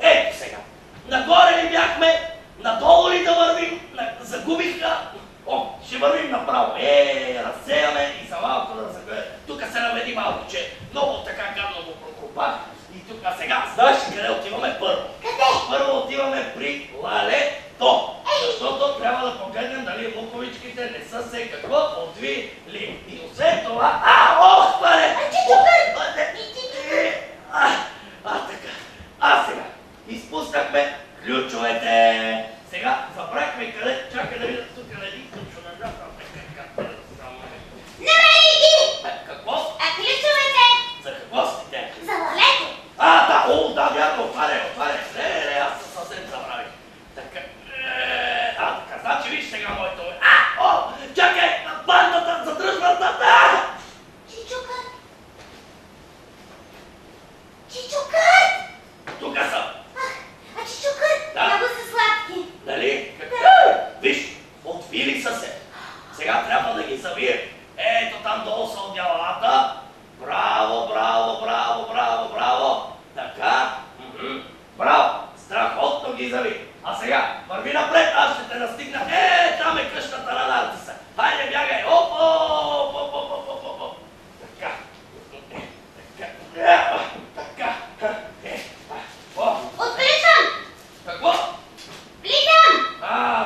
Ето сега. Нагоре ли бяхме? Надолу ли да вървим? Загубиха. О, ще вървим направо. Разсеяме и за малко да загубим. Тук се наведи малко, че много така гадно го прокопах. И тук сега, знаеш къде отиваме първо? Къде? Първо отиваме при Лалето. Защото трябва да погледнем дали луковичките не са се какво отвили. И освен това... Ох, пане! Така. Сега. Изпуснахме ключовете. Сега забрахме къде. Чакай да видя тук един ключо на жака. Намери ги! Какво? Ключовете! За какво сте те? За Лалето! Да, вярно, отваряй. Не, аз съвсем забравих. Така, значи виж сега моето... Чакай, бандата, задръж бандата! Чичокът! Тук съм. Чичокът! Да. Много са сладки. Нали? Виж, отвили са се. Сега трябва да ги завием. Ето там долу са одялата. Браво. Така. Браво. Страхотно ги зави. А сега, върви напред, аз ще те настигна. Там е къщата на Нартиса. Хайде, бягай. Оп. Така. Отвличам! Какво? Влизам!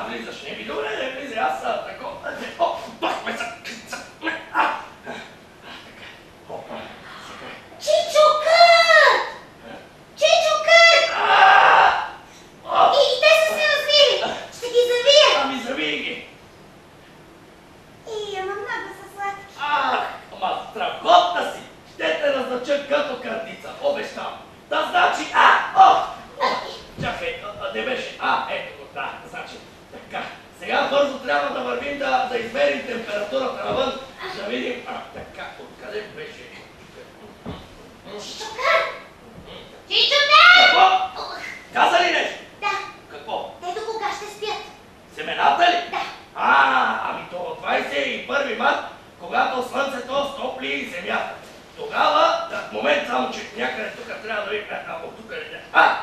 Влизаш. Не ми добре, не влизай. Аз тако. Бахме се. Чичокът! И те са се развили! Ще ги завия! Завий ги. Ама много са сладки. Ама страхотна си. Ще те назнача като картица. Обещавам. Да, значи, чакай, не беше. Ето го, да, значи, така. Сега бързо трябва да вървим да измерим температурата навън, да видим, така, откъде беше. Чичокът! Какво? Каза ли нещо? Да. Какво? Те до кога ще спят? Семената ли? Да. Ами то от 21 март, когато слънцето стопли земята. Тогава, момент само, че някъде тук трябва да видим, от тук ли?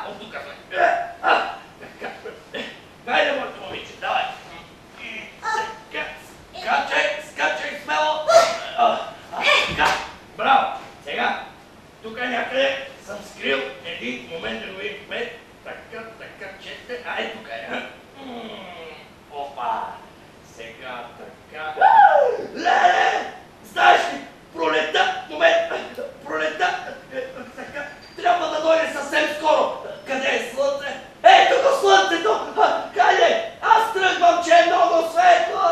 От тук сме. Така. Хайде, моето момиче, давай. И така. Скачай смело. Така. Браво. Сега, тук някъде съм скрил един момент да го видим. Така, чете. Тук е. Опа. Сега, така. Леле! Знаеш ли, пролета, така, трябва да дойде съвсем скоро. Къде е слънце? Тук слънцето! Хайде! Аз тръгвам, че е много светло!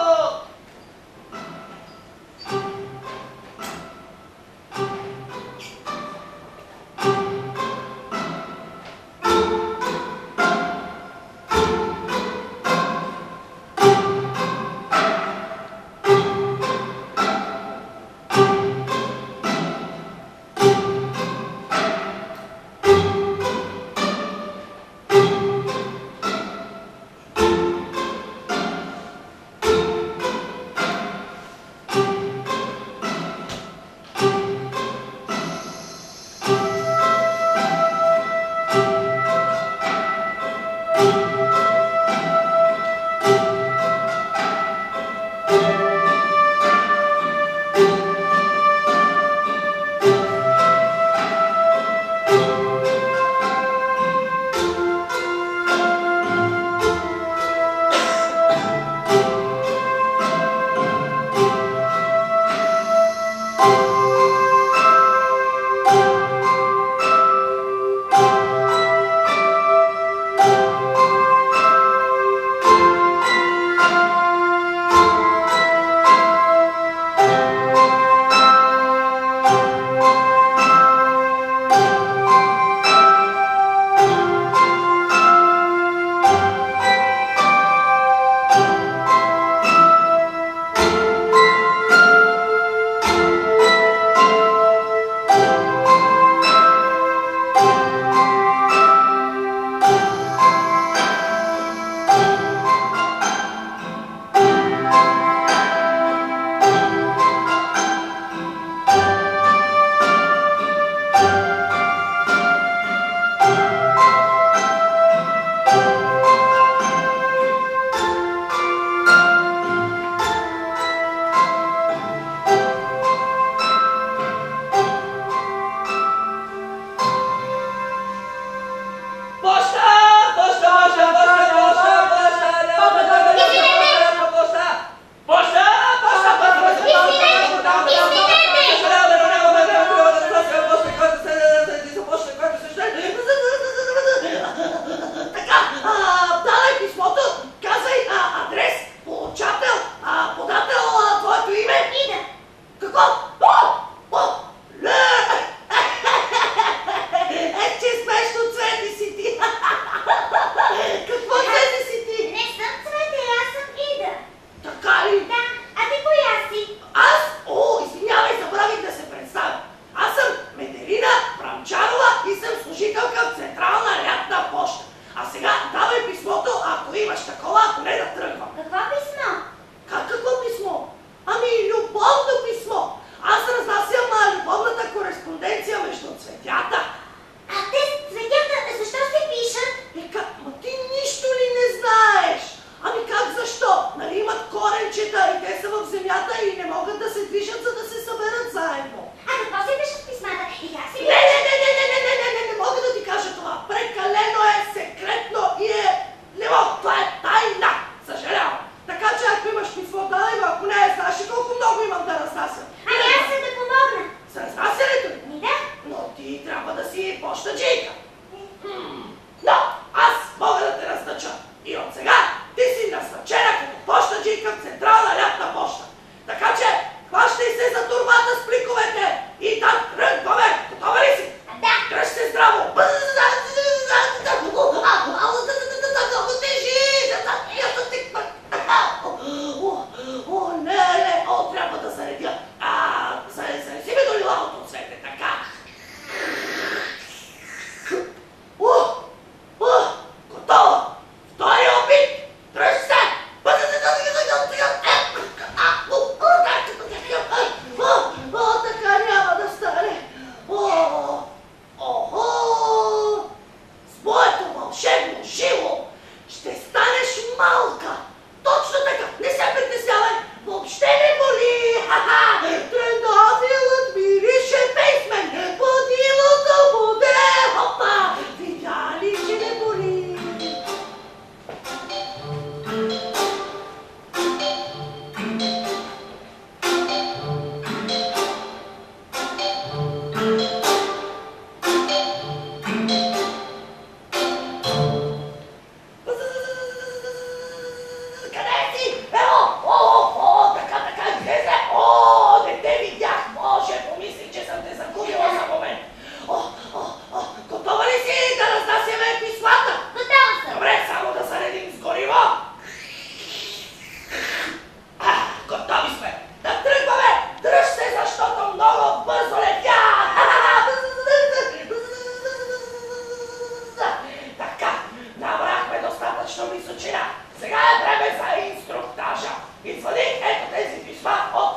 достатъчно височина. Сега е време за инструктажа. Извади ето тези писма от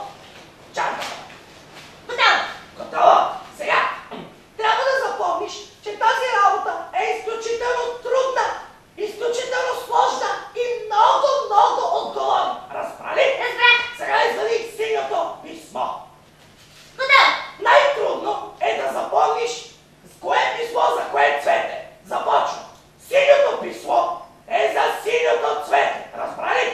чантата. Готово. Готово? Сега трябва да запомниш, че тази работа е изключително трудна, изключително сложна и много, много отговорна. Разбрали? Разбрах. Сега извади синьото писмо. Готово. Най-трудно е да запомниш с кое писмо за кое цвете. Започва. Синьото писмо е за синьото цвете. Разбрали?